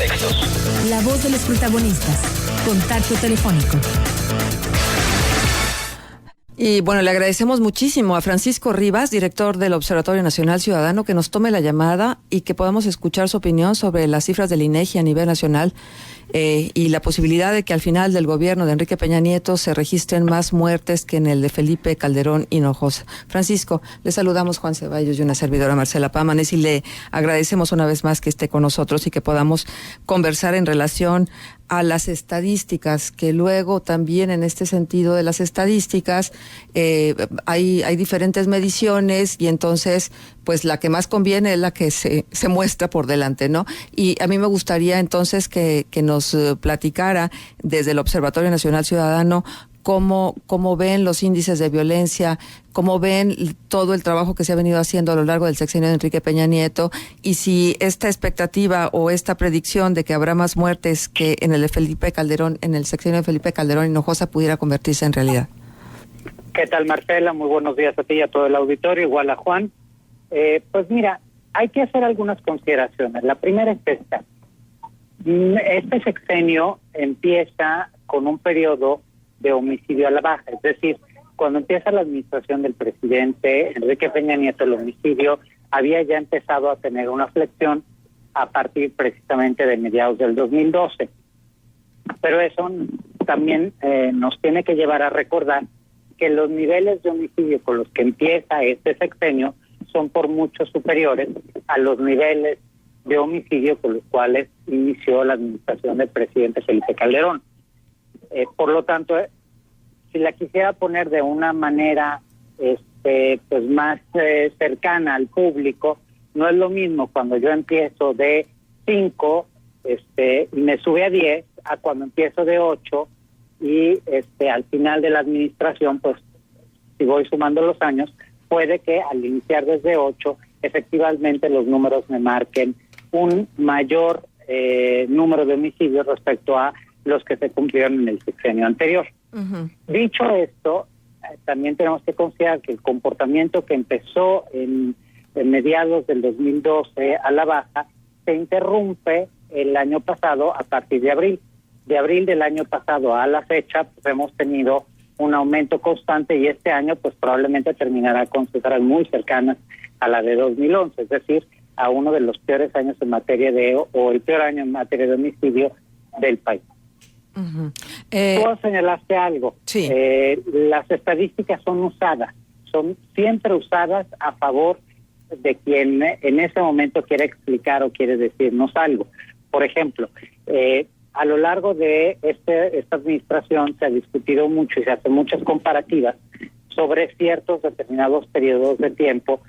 textos. La voz de los protagonistas. Contacto telefónico. Y bueno, le agradecemos muchísimo a Francisco Rivas, director del Observatorio Nacional Ciudadano, que nos tome la llamada y que podamos escuchar su opinión sobre las cifras del INEGI a nivel nacional y la posibilidad de que al final del gobierno de Enrique Peña Nieto se registren más muertes que en el de Felipe Calderón Hinojosa. Francisco, le saludamos Juan Ceballos y una servidora Marcela Pámanes y le agradecemos una vez más que esté con nosotros y que podamos conversar en relación a las estadísticas, que luego también en este sentido de las estadísticas hay diferentes mediciones y entonces pues la que más conviene es la que se muestra por delante, ¿no? Y a mí me gustaría entonces que nos platicara desde el Observatorio Nacional Ciudadano cómo ven los índices de violencia, cómo ven todo el trabajo que se ha venido haciendo a lo largo del sexenio de Enrique Peña Nieto y si esta expectativa o esta predicción de que habrá más muertes que en el de Felipe Calderón, en el sexenio de Felipe Calderón Hinojosa pudiera convertirse en realidad. ¿Qué tal, Marcela? Muy buenos días a ti y a todo el auditorio, igual a Juan. Pues mira, hay que hacer algunas consideraciones. La primera es esta. Este sexenio empieza con un periodo de homicidio a la baja, es decir, cuando empieza la administración del presidente Enrique Peña Nieto, el homicidio había ya empezado a tener una flexión a partir precisamente de mediados del 2012. Pero eso también nos tiene que llevar a recordar que los niveles de homicidio con los que empieza este sexenio son por mucho superiores a los niveles de homicidio con los cuales inició la administración del presidente Felipe Calderón. Por lo tanto, si la quisiera poner de una manera pues más cercana al público, no es lo mismo cuando yo empiezo de 5 y me sube a 10 a cuando empiezo de 8 y al final de la administración, pues si voy sumando los años, puede que al iniciar desde 8 efectivamente los números me marquen un mayor número de homicidios respecto a los que se cumplieron en el sexenio anterior. Uh-huh. Dicho esto, también tenemos que considerar que el comportamiento que empezó en mediados del 2012 a la baja se interrumpe el año pasado a partir de abril. De abril del año pasado a la fecha, pues hemos tenido un aumento constante y este año pues probablemente terminará con cifras muy cercanas a la de 2011, es decir, a uno de los peores años en materia o el peor año en materia de homicidio del país. Uh-huh. Tú señalaste algo. Sí. Las estadísticas son siempre usadas a favor de quien en ese momento quiere explicar o quiere decirnos algo. Por ejemplo, a lo largo de esta administración se ha discutido mucho y se hacen muchas comparativas sobre ciertos determinados periodos de tiempo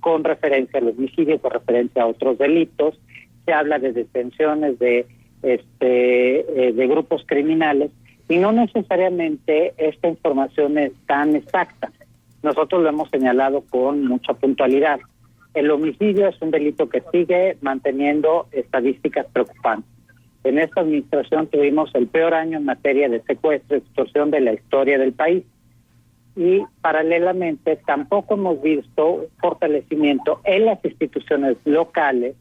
con referencia al homicidio, con referencia a otros delitos. Se habla de detenciones de grupos criminales y no necesariamente esta información es tan exacta. Nosotros lo hemos señalado con mucha puntualidad. El homicidio es un delito que sigue manteniendo estadísticas preocupantes. En esta administración tuvimos el peor año en materia de secuestro y extorsión de la historia del país. Y paralelamente tampoco hemos visto fortalecimiento en las instituciones locales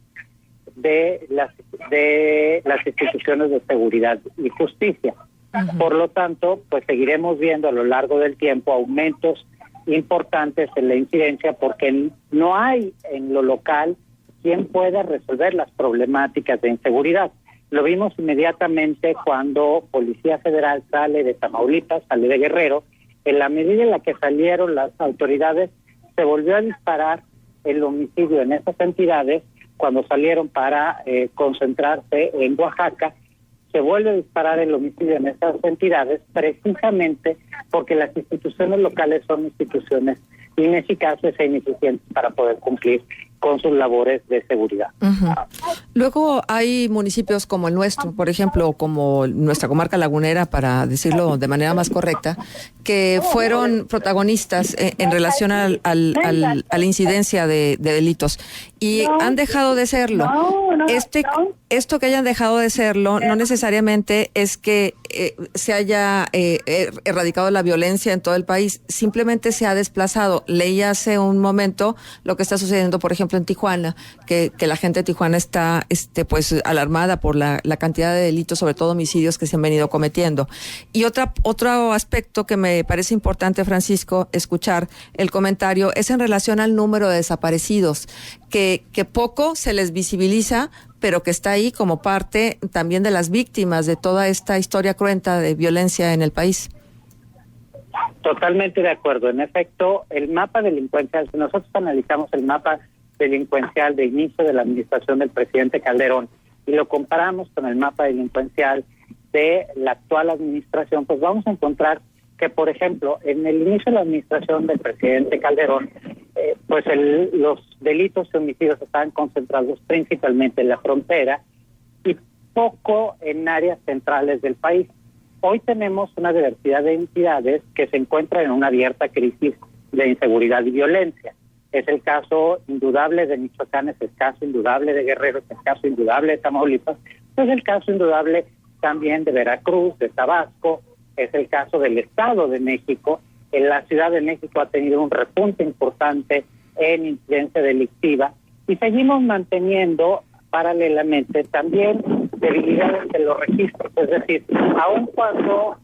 de las instituciones de seguridad y justicia. Uh-huh. Por lo tanto, pues seguiremos viendo a lo largo del tiempo aumentos importantes en la incidencia porque no hay en lo local quien pueda resolver las problemáticas de inseguridad. Lo vimos inmediatamente cuando Policía Federal sale de Tamaulipas, sale de Guerrero. En la medida en la que salieron las autoridades, se volvió a disparar el homicidio en esas entidades. Cuando salieron para concentrarse en Oaxaca, se vuelve a disparar el homicidio en esas entidades precisamente porque las instituciones locales son instituciones ineficaces e ineficientes para poder cumplir con sus labores de seguridad. Uh-huh. Luego hay municipios como el nuestro, por ejemplo, como nuestra comarca lagunera, para decirlo de manera más correcta, que fueron protagonistas en relación a la incidencia de delitos y han dejado de serlo. Esto que hayan dejado de serlo no necesariamente es que se haya erradicado la violencia en todo el país, simplemente se ha desplazado. Leí hace un momento lo que está sucediendo, por ejemplo, en Tijuana, que la gente de Tijuana está pues alarmada por la cantidad de delitos, sobre todo homicidios, que se han venido cometiendo. Y otro aspecto que me parece importante, Francisco, escuchar el comentario, es en relación al número de desaparecidos, que poco se les visibiliza, pero que está ahí como parte también de las víctimas de toda esta historia cruenta de violencia en el país. Totalmente de acuerdo. En efecto, el mapa delincuencial, si nosotros analizamos el mapa delincuencial de inicio de la administración del presidente Calderón y lo comparamos con el mapa delincuencial de la actual administración, pues vamos a encontrar que, por ejemplo, en el inicio de la administración del presidente Calderón, pues los delitos y homicidios estaban concentrados principalmente en la frontera y poco en áreas centrales del país. Hoy tenemos una diversidad de entidades que se encuentran en una abierta crisis de inseguridad y violencia. Es el caso indudable de Michoacán, es el caso indudable de Guerrero, es el caso indudable de Tamaulipas, es el caso indudable también de Veracruz, de Tabasco, es el caso del Estado de México. En la Ciudad de México ha tenido un repunte importante en incidencia delictiva y seguimos manteniendo paralelamente también debilidades en los registros. Es decir, aun cuando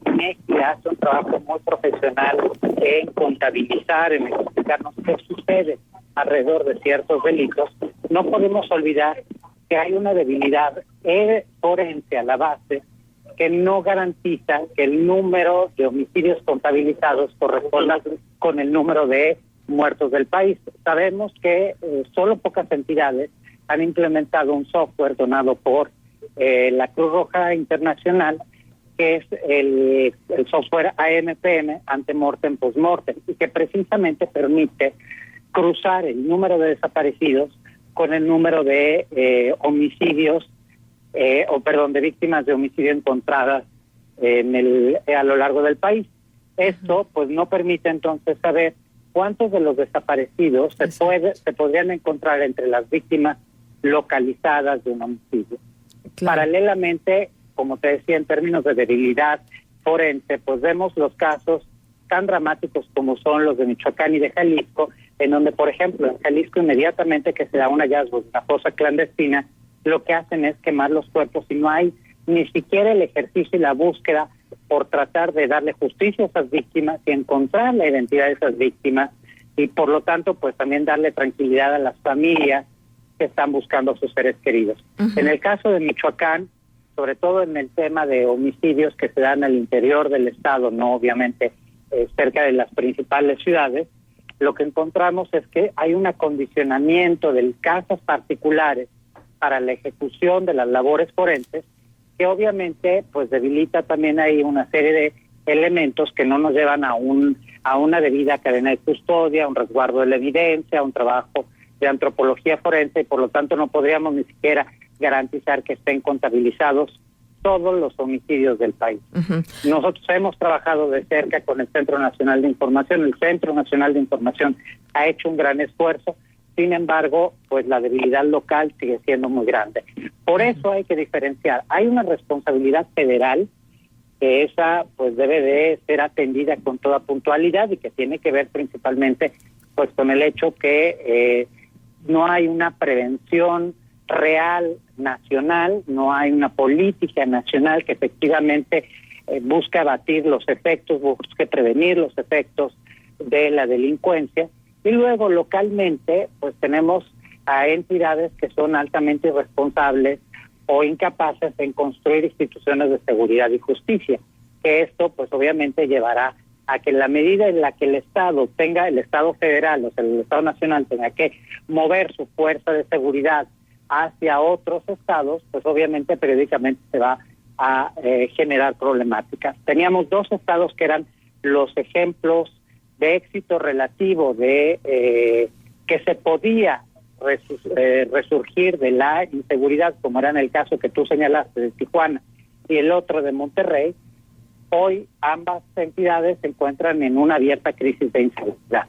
INEGI hace un trabajo muy profesional en contabilizar, en explicarnos qué sucede alrededor de ciertos delitos, no podemos olvidar que hay una debilidad forense a la base que no garantiza que el número de homicidios contabilizados corresponda con el número de muertos del país. Sabemos que solo pocas entidades han implementado un software donado por la Cruz Roja Internacional, que es el software AMPM, Antemortem Postmortem, y que precisamente permite cruzar el número de desaparecidos con el número de homicidios, de víctimas de homicidio encontradas a lo largo del país. Esto pues no permite entonces saber cuántos de los desaparecidos se podrían encontrar entre las víctimas localizadas de un homicidio. Claro. Paralelamente, como te decía, en términos de debilidad forense, pues vemos los casos tan dramáticos como son los de Michoacán y de Jalisco, en donde, por ejemplo, en Jalisco, inmediatamente que se da un hallazgo de una fosa clandestina, lo que hacen es quemar los cuerpos y no hay ni siquiera el ejercicio y la búsqueda por tratar de darle justicia a esas víctimas y encontrar la identidad de esas víctimas y, por lo tanto, pues también darle tranquilidad a las familias que están buscando a sus seres queridos. Uh-huh. En el caso de Michoacán, sobre todo en el tema de homicidios que se dan al interior del estado, no obviamente cerca de las principales ciudades, lo que encontramos es que hay un acondicionamiento de casos particulares para la ejecución de las labores forenses, que obviamente pues debilita también ahí una serie de elementos que no nos llevan a una debida cadena de custodia, a un resguardo de la evidencia, a un trabajo de antropología forense, y por lo tanto no podríamos ni siquiera garantizar que estén contabilizados todos los homicidios del país. Uh-huh. Nosotros hemos trabajado de cerca con el Centro Nacional de Información. El Centro Nacional de Información ha hecho un gran esfuerzo. Sin embargo, pues la debilidad local sigue siendo muy grande. Por eso hay que diferenciar. Hay una responsabilidad federal que esa pues debe de ser atendida con toda puntualidad y que tiene que ver principalmente pues con el hecho que no hay una prevención real nacional, no hay una política nacional que efectivamente busque abatir los efectos, busque prevenir los efectos de la delincuencia. Y luego localmente pues tenemos a entidades que son altamente irresponsables o incapaces en construir instituciones de seguridad y justicia, que esto pues obviamente llevará a que en la medida en la que el Estado federal, o sea el Estado nacional tenga que mover su fuerza de seguridad hacia otros estados, pues obviamente periódicamente se va a generar problemáticas. Teníamos 2 estados que eran los ejemplos de éxito relativo de que se podía resurgir de la inseguridad, como era en el caso que tú señalaste de Tijuana y el otro de Monterrey. Hoy ambas entidades se encuentran en una abierta crisis de inseguridad.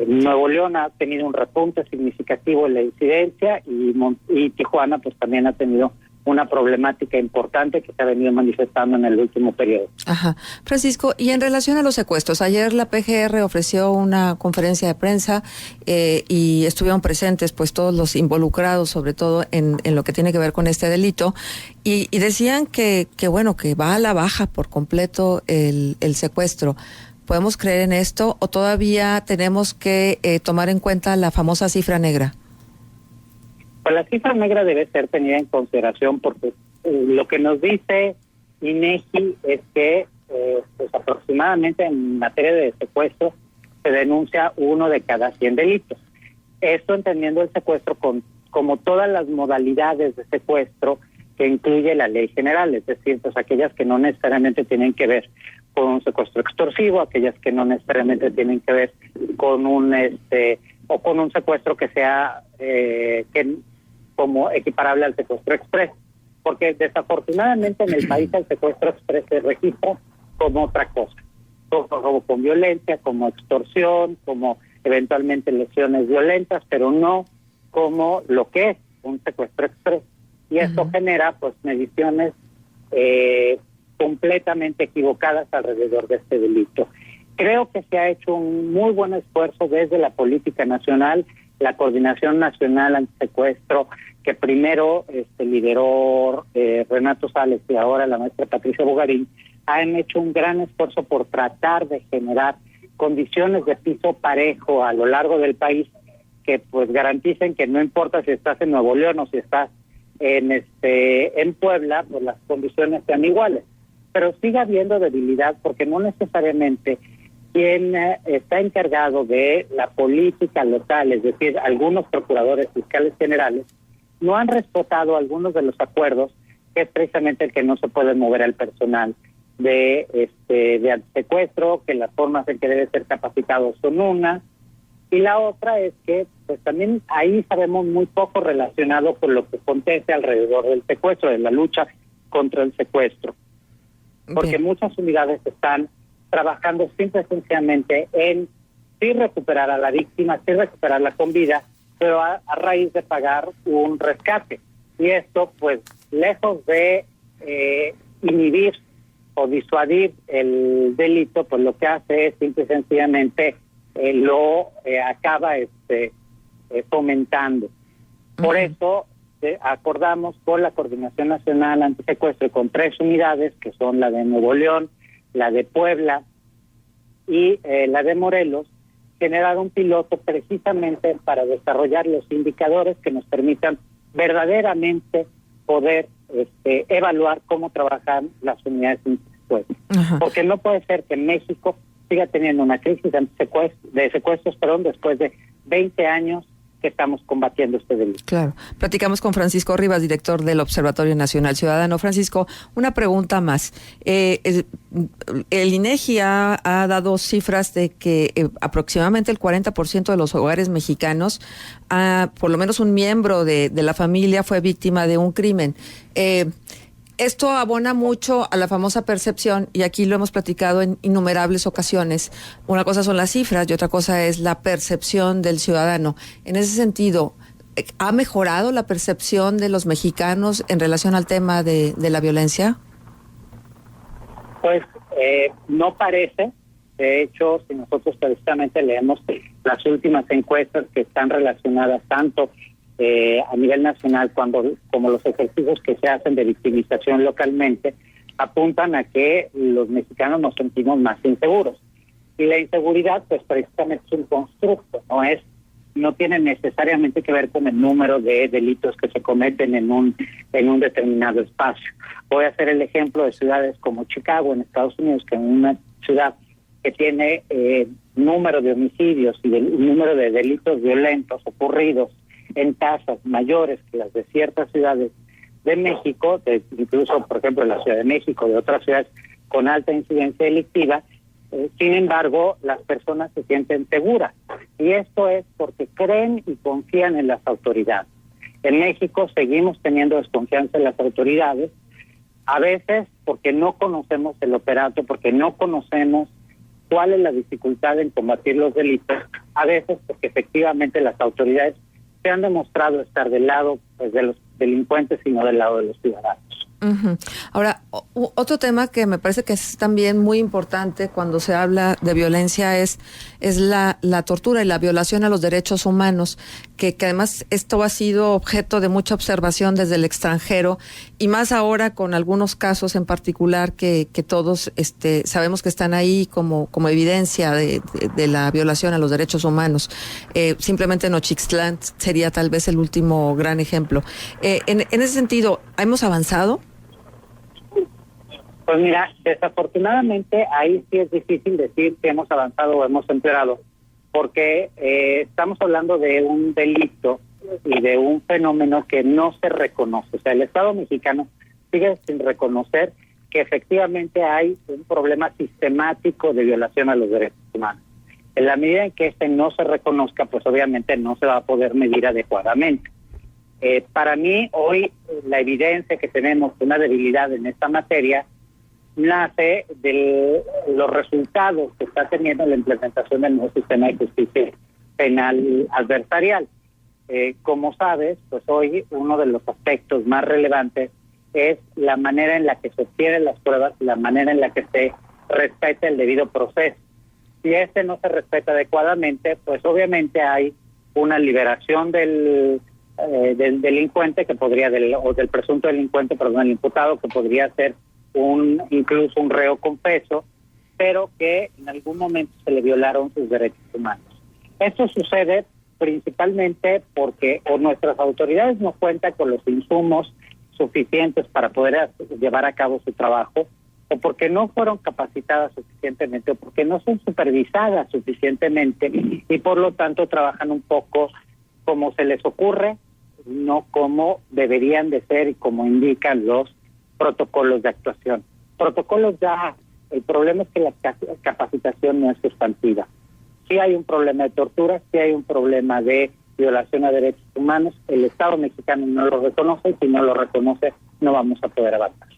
Nuevo León ha tenido un repunte significativo en la incidencia y Tijuana pues también ha tenido una problemática importante que se ha venido manifestando en el último periodo. Ajá. Francisco, y en relación a los secuestros, ayer la PGR ofreció una conferencia de prensa y estuvieron presentes pues todos los involucrados, sobre todo en lo que tiene que ver con este delito, y decían que bueno, que va a la baja por completo el secuestro. ¿Podemos creer en esto o todavía tenemos que tomar en cuenta la famosa cifra negra? Pues la cifra negra debe ser tenida en consideración porque lo que nos dice INEGI es que pues aproximadamente en materia de secuestro se denuncia 1 de cada 100 delitos. Esto entendiendo el secuestro como todas las modalidades de secuestro que incluye la ley general, es decir, pues aquellas que no necesariamente tienen que ver con un secuestro extorsivo, aquellas que no necesariamente tienen que ver con un o con un secuestro que sea como equiparable al secuestro express, porque desafortunadamente en el país el secuestro express se registra como otra cosa, como robo con violencia, como extorsión, como eventualmente lesiones violentas, pero no como lo que es un secuestro express. Y esto genera pues mediciones completamente equivocadas alrededor de este delito. Creo que se ha hecho un muy buen esfuerzo desde la política nacional, la Coordinación Nacional Antisecuestro, que primero lideró Renato Sales y ahora la maestra Patricia Bugarín, han hecho un gran esfuerzo por tratar de generar condiciones de piso parejo a lo largo del país que pues garanticen que no importa si estás en Nuevo León o si estás en Puebla, pues las condiciones sean iguales. Pero sigue habiendo debilidad porque no necesariamente quien está encargado de la política local, es decir, algunos procuradores fiscales generales, no han respetado algunos de los acuerdos, que es precisamente el que no se puede mover al personal de antisecuestro, que las formas en que debe ser capacitado son una, y la otra es que pues también ahí sabemos muy poco relacionado con lo que acontece alrededor del secuestro, de la lucha contra el secuestro, porque muchas unidades están trabajando simple y sencillamente en sí recuperar a la víctima, sí recuperarla con vida, pero a raíz de pagar un rescate. Y esto, pues, lejos de inhibir o disuadir el delito, pues lo que hace es simple y sencillamente lo acaba fomentando. Por eso acordamos con la Coordinación Nacional Antisecuestro y con 3 unidades, que son la de Nuevo León, la de Puebla y la de Morelos, generar un piloto precisamente para desarrollar los indicadores que nos permitan verdaderamente poder evaluar cómo trabajan las unidades antisecuestro. Porque no puede ser que México siga teniendo una crisis de secuestros después de 20 años que estamos combatiendo este delito. Claro. Platicamos con Francisco Rivas, director del Observatorio Nacional Ciudadano. Francisco, una pregunta más. El INEGI ha dado cifras de que aproximadamente el 40% de los hogares mexicanos, por lo menos un miembro de la familia fue víctima de un crimen. Esto abona mucho a la famosa percepción, y aquí lo hemos platicado en innumerables ocasiones. Una cosa son las cifras y otra cosa es la percepción del ciudadano. En ese sentido, ¿ha mejorado la percepción de los mexicanos en relación al tema de la violencia? Pues no parece. De hecho, si nosotros precisamente leemos las últimas encuestas que están relacionadas tanto a nivel nacional como los ejercicios que se hacen de victimización localmente, apuntan a que los mexicanos nos sentimos más inseguros. Y la inseguridad, pues precisamente es un constructo, no tiene necesariamente que ver con el número de delitos que se cometen en un determinado espacio. Voy a hacer el ejemplo de ciudades como Chicago, en Estados Unidos, que es una ciudad que tiene número de homicidios y número de delitos violentos ocurridos en tasas mayores que las de ciertas ciudades de México, incluso, por ejemplo, en la Ciudad de México, de otras ciudades con alta incidencia delictiva. Sin embargo, las personas se sienten seguras. Y esto es porque creen y confían en las autoridades. En México seguimos teniendo desconfianza en las autoridades, a veces porque no conocemos el operato, porque no conocemos cuál es la dificultad en combatir los delitos, a veces porque efectivamente las autoridades se han demostrado estar del lado pues, de los delincuentes y no del lado de los ciudadanos. Uh-huh. Ahora, otro tema que me parece que es también muy importante cuando se habla de violencia es la tortura y la violación a los derechos humanos, que además esto ha sido objeto de mucha observación desde el extranjero y más ahora con algunos casos en particular que todos sabemos que están ahí como evidencia de la violación a los derechos humanos. Simplemente Nochixtlán sería tal vez el último gran ejemplo. En ese sentido, ¿hemos avanzado? Pues mira, desafortunadamente ahí sí es difícil decir que hemos avanzado o hemos empeorado, porque estamos hablando de un delito y de un fenómeno que no se reconoce. O sea, el Estado mexicano sigue sin reconocer que efectivamente hay un problema sistemático de violación a los derechos humanos. En la medida en que este no se reconozca, pues obviamente no se va a poder medir adecuadamente. Para mí, hoy, la evidencia que tenemos de una debilidad en esta materia nace de los resultados que está teniendo la implementación del nuevo sistema de justicia penal adversarial. Como sabes, pues hoy uno de los aspectos más relevantes es la manera en la que se obtienen las pruebas, la manera en la que se respeta el debido proceso. Si este no se respeta adecuadamente, pues obviamente hay una liberación del delincuente que podría, del presunto delincuente, perdón, el imputado, que podría ser incluso un reo confeso, pero que en algún momento se le violaron sus derechos humanos. Esto sucede principalmente porque o nuestras autoridades no cuentan con los insumos suficientes para poder llevar a cabo su trabajo, o porque no fueron capacitadas suficientemente, o porque no son supervisadas suficientemente y por lo tanto trabajan un poco como se les ocurre, no como deberían de ser y como indican los protocolos de actuación. Protocolos ya, el problema es que la capacitación no es sustantiva. Sí hay un problema de tortura, sí hay un problema de violación a derechos humanos, el Estado mexicano no lo reconoce y si no lo reconoce no vamos a poder avanzar.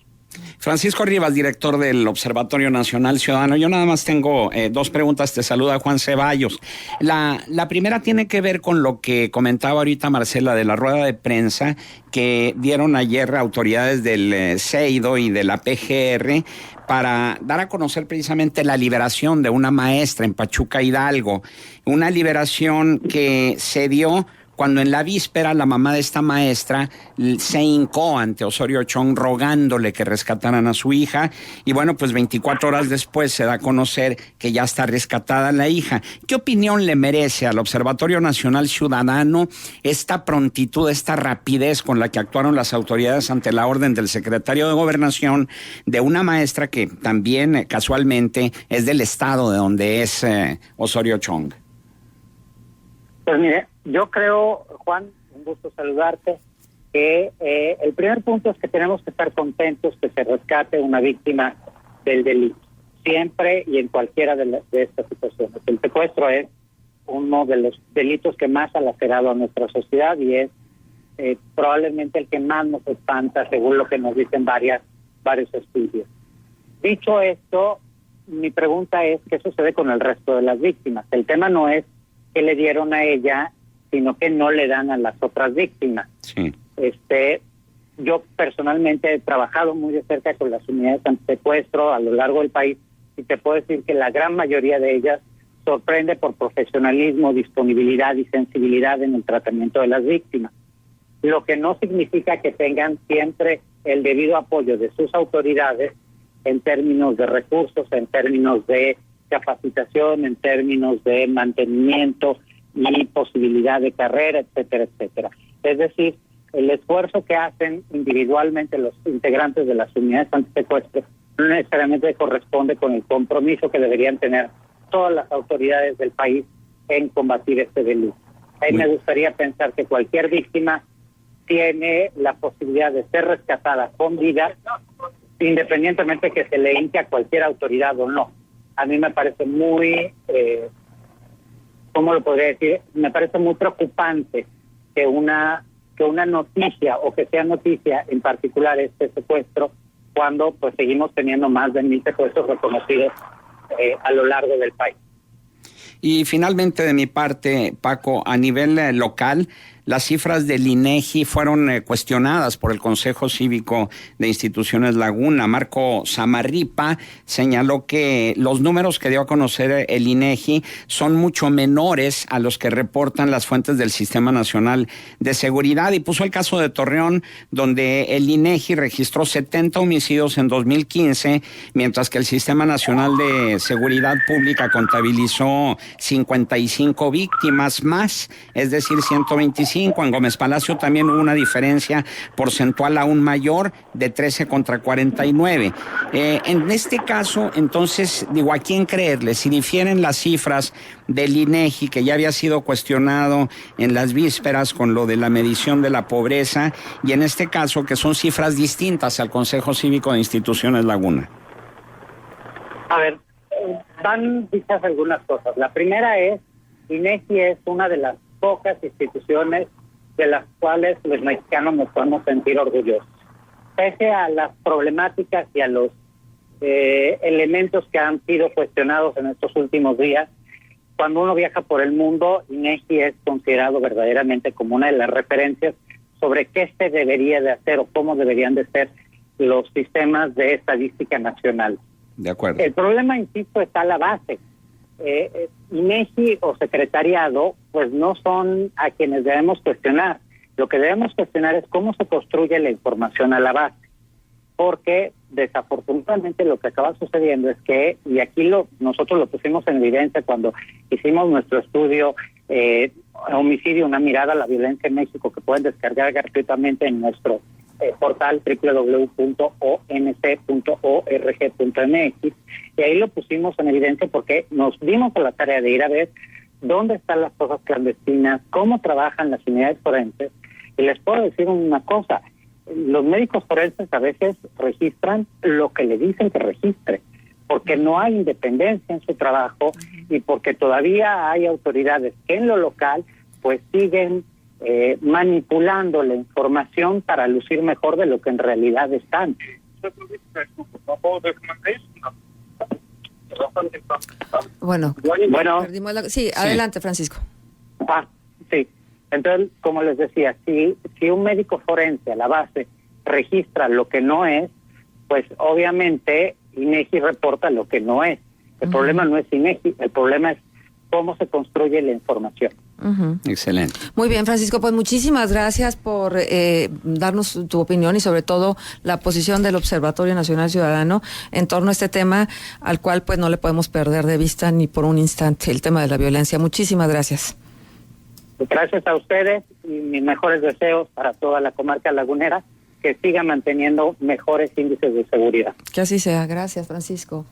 Francisco Rivas, director del Observatorio Nacional Ciudadano. Yo nada más tengo dos preguntas. Te saluda Juan Ceballos. La primera tiene que ver con lo que comentaba ahorita Marcela de la rueda de prensa que dieron ayer autoridades del CEIDO y de la PGR para dar a conocer precisamente la liberación de una maestra en Pachuca, Hidalgo. Una liberación que se dio cuando en la víspera la mamá de esta maestra se hincó ante Osorio Chong rogándole que rescataran a su hija y bueno, pues 24 horas después se da a conocer que ya está rescatada la hija. ¿Qué opinión le merece al Observatorio Nacional Ciudadano esta prontitud, esta rapidez con la que actuaron las autoridades ante la orden del secretario de Gobernación de una maestra que también casualmente es del estado de donde es Osorio Chong? Pues mire, yo creo, Juan, un gusto saludarte, que el primer punto es que tenemos que estar contentos que se rescate una víctima del delito, siempre y en cualquiera de estas situaciones. El secuestro es uno de los delitos que más ha lacerado a nuestra sociedad y es probablemente el que más nos espanta, según lo que nos dicen varios estudios. Dicho esto, mi pregunta es, ¿qué sucede con el resto de las víctimas? El tema no es que le dieron a ella, sino que no le dan a las otras víctimas. Sí. Yo personalmente he trabajado muy de cerca con las unidades antisecuestro a lo largo del país y te puedo decir que la gran mayoría de ellas sorprende por profesionalismo, disponibilidad y sensibilidad en el tratamiento de las víctimas. Lo que no significa que tengan siempre el debido apoyo de sus autoridades en términos de recursos, en términos de capacitación, en términos de mantenimiento y posibilidad de carrera, etcétera, etcétera. Es decir, el esfuerzo que hacen individualmente los integrantes de las unidades antisecuestro no necesariamente corresponde con el compromiso que deberían tener todas las autoridades del país en combatir este delito. Ahí me gustaría pensar que cualquier víctima tiene la posibilidad de ser rescatada con vida, independientemente de que se le hinque a cualquier autoridad o no. A mí me parece muy, ¿cómo lo podría decir? Me parece muy preocupante que una noticia o que sea noticia en particular este secuestro cuando pues seguimos teniendo más de 1,000 secuestros reconocidos a lo largo del país. Y finalmente de mi parte, Paco, a nivel local, las cifras del INEGI fueron cuestionadas por el Consejo Cívico de Instituciones Laguna. Marco Samarripa señaló que los números que dio a conocer el INEGI son mucho menores a los que reportan las fuentes del Sistema Nacional de Seguridad, y puso el caso de Torreón, donde el INEGI registró 70 homicidios en 2015, mientras que el Sistema Nacional de Seguridad Pública contabilizó 55 víctimas más, es decir, 125. En Gómez Palacio también hubo una diferencia porcentual aún mayor, de 13 contra 49. En este caso, entonces, digo, ¿a quién creerle? Si difieren las cifras del INEGI, que ya había sido cuestionado en las vísperas con lo de la medición de la pobreza, y en este caso, que son cifras distintas al Consejo Cívico de Instituciones Laguna. A ver, van dichas algunas cosas. La primera es, INEGI es una de las pocas instituciones de las cuales los mexicanos nos podemos sentir orgullosos. Pese a las problemáticas y a los elementos que han sido cuestionados en estos últimos días, cuando uno viaja por el mundo, INEGI es considerado verdaderamente como una de las referencias sobre qué se debería de hacer o cómo deberían de ser los sistemas de estadística nacional. De acuerdo. El problema, insisto, está a la base. INEGI o secretariado pues no son a quienes debemos cuestionar. Lo que debemos cuestionar es cómo se construye la información a la base, porque desafortunadamente lo que acaba sucediendo es que, y aquí nosotros lo pusimos en evidencia cuando hicimos nuestro estudio Homicidio, una mirada a la violencia en México, que pueden descargar gratuitamente en nuestro portal www.onc.org.mx, y ahí lo pusimos en evidencia porque nos dimos a la tarea de ir a ver dónde están las cosas clandestinas, cómo trabajan las unidades forenses, y les puedo decir una cosa: los médicos forenses a veces registran lo que le dicen que registre, porque no hay independencia en su trabajo y porque todavía hay autoridades que en lo local pues siguen manipulando la información para lucir mejor de lo que en realidad están. Bueno, sí, adelante, Francisco. Sí. Entonces, como les decía, si un médico forense a la base registra lo que no es, pues obviamente INEGI reporta lo que no es. El problema no es INEGI, el problema es cómo se construye la información. Excelente. Muy bien, Francisco, pues muchísimas gracias por darnos tu opinión y sobre todo la posición del Observatorio Nacional Ciudadano en torno a este tema, al cual pues no le podemos perder de vista ni por un instante, el tema de la violencia. Muchísimas gracias. Gracias a ustedes y mis mejores deseos para toda la comarca lagunera, que siga manteniendo mejores índices de seguridad. Que así sea. Gracias, Francisco.